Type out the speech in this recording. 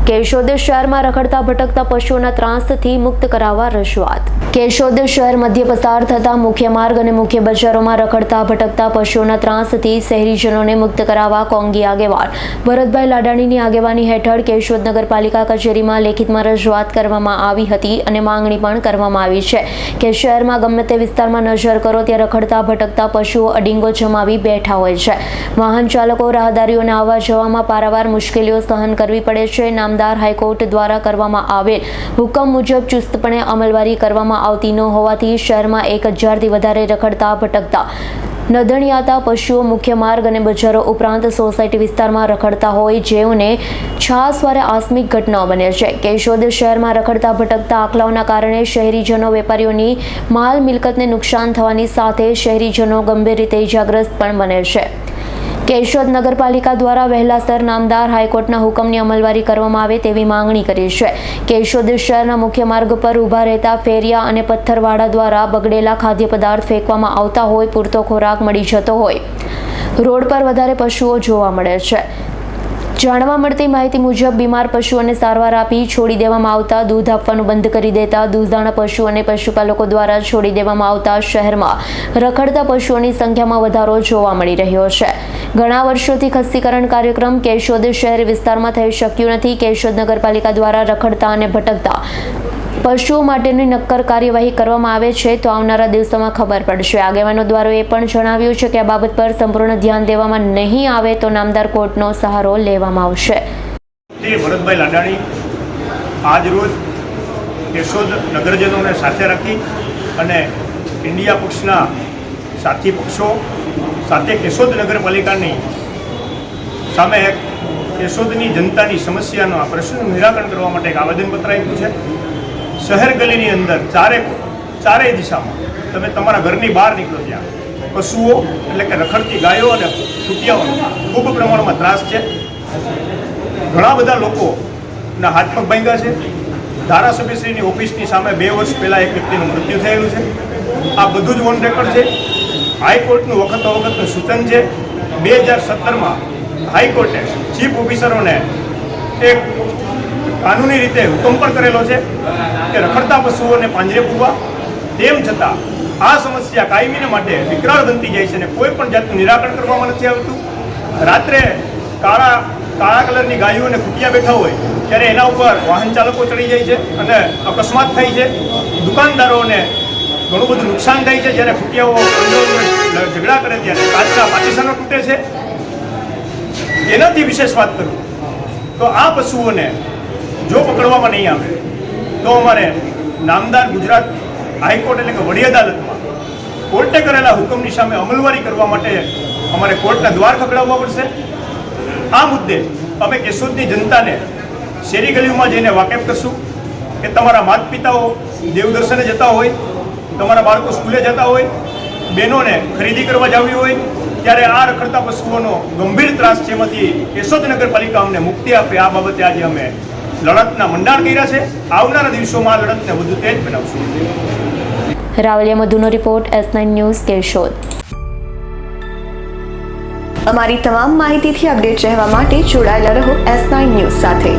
કેશોદ શહેરમાં રખડતા ભટકતા પશુઓના ત્રાસથી મુક્ત કરાવવા રજૂઆત। કેશોદ શહેર મધ્ય પસાર થતા મુખ્ય માર્ગ અને મુખ્ય બજારોમાં રખડતા ભટકતા પશુઓના ત્રાસથી શહેરીજનોને મુક્ત કરાવવા કોંગી આગેવાન ભરતભાઈ લાડાણીની આગેવાની હેઠળ કેશોદ નગરપાલિકા કચેરીમાં લેખિતમાં રજૂઆત કરવામાં આવી હતી અને માંગણી પણ કરવામાં આવી છે કે શહેરમાં ગમે તે વિસ્તારમાં નજર કરો ત્યાં રખડતા ભટકતા પશુઓ અડીંગો જમાવી બેઠા હોય છે। વાહન ચાલકો રાહદારીઓને આવવા જવામાં પારાવાર મુશ્કેલીઓ સહન કરવી પડે છે। નામદાર હાઈકોર્ટ દ્વારા કરવામાં આવેલ હુકમ મુજબ ચુસ્તપણે અમલવારી કરવામાં આવતી ન હોવાથી શહેરમાં 1000થી વધારે રખડતા ભટકતા નદણિયાતા પશુઓ મુખ્ય માર્ગ અને બજારો ઉપરાંત સોસાયટી વિસ્તારમાં રખડતા હોય જેઓને છાસવારે આકસ્મિક ઘટનાઓ બને છે। કેશોદ શહેરમાં રખડતા ભટકતા આખલાઓના કારણે શહેરીજનો વેપારીઓની માલ મિલકતને નુકસાન થવાની સાથે શહેરીજનો ગંભીર રીતે ઇજાગ્રસ્ત પણ બને છે। કેશોદ નગરપાલિકા દ્વારા વહેલાસર નામદાર હાઈકોર્ટના હુકમની અમલવારી કરવામાં આવે તેવી માંગણી કરી છે। કેશોદ શહેરના મુખ્ય માર્ગ પર ઊભા રહેતા ફેરિયા અને પથ્થરવાળા દ્વારા બગડેલા ખાદ્ય પદાર્થ ફેંકવામાં આવતા હોય, પૂરતો ખોરાક મળી જતો હોય, રોડ પર વધારે પશુઓ જોવા મળે છે। જાણવા મળતી માહિતી મુજબ બીમાર પશુઓને સારવાર આપી છોડી દેવામાં આવતા, દૂધ આપવાનું બંધ કરી દેતા, દૂધાળા પશુ અને પશુપાલકો દ્વારા છોડી દેવામાં આવતા શહેરમાં રખડતા પશુઓની સંખ્યામાં વધારો જોવા મળી રહ્યો છે। ઘણા વર્ષોથી ખસીકરણ કાર્યક્રમ કેશોદ શહેર વિસ્તારમાં થઈ શક્યું નથી। કેશોદ નગરપાલિકા દ્વારા રખડતા અને ભટકતા પશુઓ માટેની નક્કર કાર્યવાહી કરવામાં આવે છે તો આવનારા દિવસોમાં ખબર પડશે। આગેવાનો દ્વારા એ પણ જણાવ્યું છે કે આ બાબત પર સંપૂર્ણ ધ્યાન દેવામાં નહીં આવે તો નામદાર કોર્ટનો સહારો લેવામાં આવશે। ભરતભાઈ લાડાણી આજ રોજ કેશોદ નગરજનોને સાથે રાખી અને ઇન્ડિયા પક્ષના સાથી પક્ષો સાથે કેશોદ નગરપાલિકાની સામે એક કેશોદની જનતાની સમસ્યાનો પ્રશ્નનું નિરાકરણ કરવા માટે એક આવેદનપત્ર આપ્યું છે। શહેર ગલીની અંદર ચારેય દિશામાં તમે તમારા ઘરની બહાર નીકળો ત્યાં પશુઓ એટલે કે રખડતી ગાયો અને ખૂટિયાઓનો ખૂબ પ્રમાણમાં ત્રાસ છે। ઘણા બધા લોકોના હાથ પગ ભાંગ્યા છે। ધારાસભ્યશ્રીની ઓફિસની સામે 2 વર્ષ પહેલાં એક વ્યક્તિનું મૃત્યુ થયેલું છે। આ બધું જ ઓન રેકોર્ડ છે। હાઈકોર્ટનું વખત અવખતનું સૂચન છે। 2017માં હાઈકોર્ટે ચીફ ઓફિસરોને એક કાનૂની રીતે હુકમ પણ કરેલો છે કે રખડતા પશુઓને પાંજરે પૂરવા। તેમ છતાં આ સમસ્યા કાયમીને માટે વિકરાળ બનતી જાય છે અને કોઈ પણ જાતનું નિરાકરણ કરવામાં નથી આવતું। રાત્રે કાળા કલરની ગાયો અને ખૂટિયા બેઠા હોય ત્યારે એના ઉપર વાહન ચાલકો ચડી જાય છે અને અકસ્માત થાય છે। દુકાનદારોને ઘણું બધું નુકસાન થાય છે। જ્યારે ખૂટિયાઓ ઝઘડા કરે ત્યારે કાચના પાર્ટીશનો તૂટે છે। એનાથી વિશેષ વાત કરું તો આ પશુઓને જો પકડવામાં નહીં આવે તો અમારે નામદાર ગુજરાત હાઈકોર્ટ એટલે કે વડી અદાલતમાં કોર્ટે કરેલા હુકમની સામે અમલવારી કરવા માટે અમારે કોર્ટના દ્વાર ખખડાવવા પડશે। આ મુદ્દે અમે કેશોદની જનતાને શેરી ગલીઓમાં જઈને વાકેફ કરશું કે તમારા માતા પિતાઓ દેવદર્શને જતા હોય, તમારા બાળકો સ્કૂલે જતા હોય, બહેનોને ખરીદી કરવા જવી હોય ત્યારે આ રખડતા પશુઓનો ગંભીર ત્રાસ છે। એમાંથી કેશોદ નગરપાલિકા અમને મુક્તિ આપે આ બાબતે આજે અમે લડતના મંડાણ કર્યા છે। આવનારા દિવસોમાં આ લડતને વધુ તેજ બનાવશું। રાવલિયા મધુનો રિપોર્ટ S9 ન્યૂઝ કેશોદ। અમારી તમામ માહિતીથી અપડેટ રહેવા માટે જોડાયેલા રહો S9 ન્યૂઝ સાથે।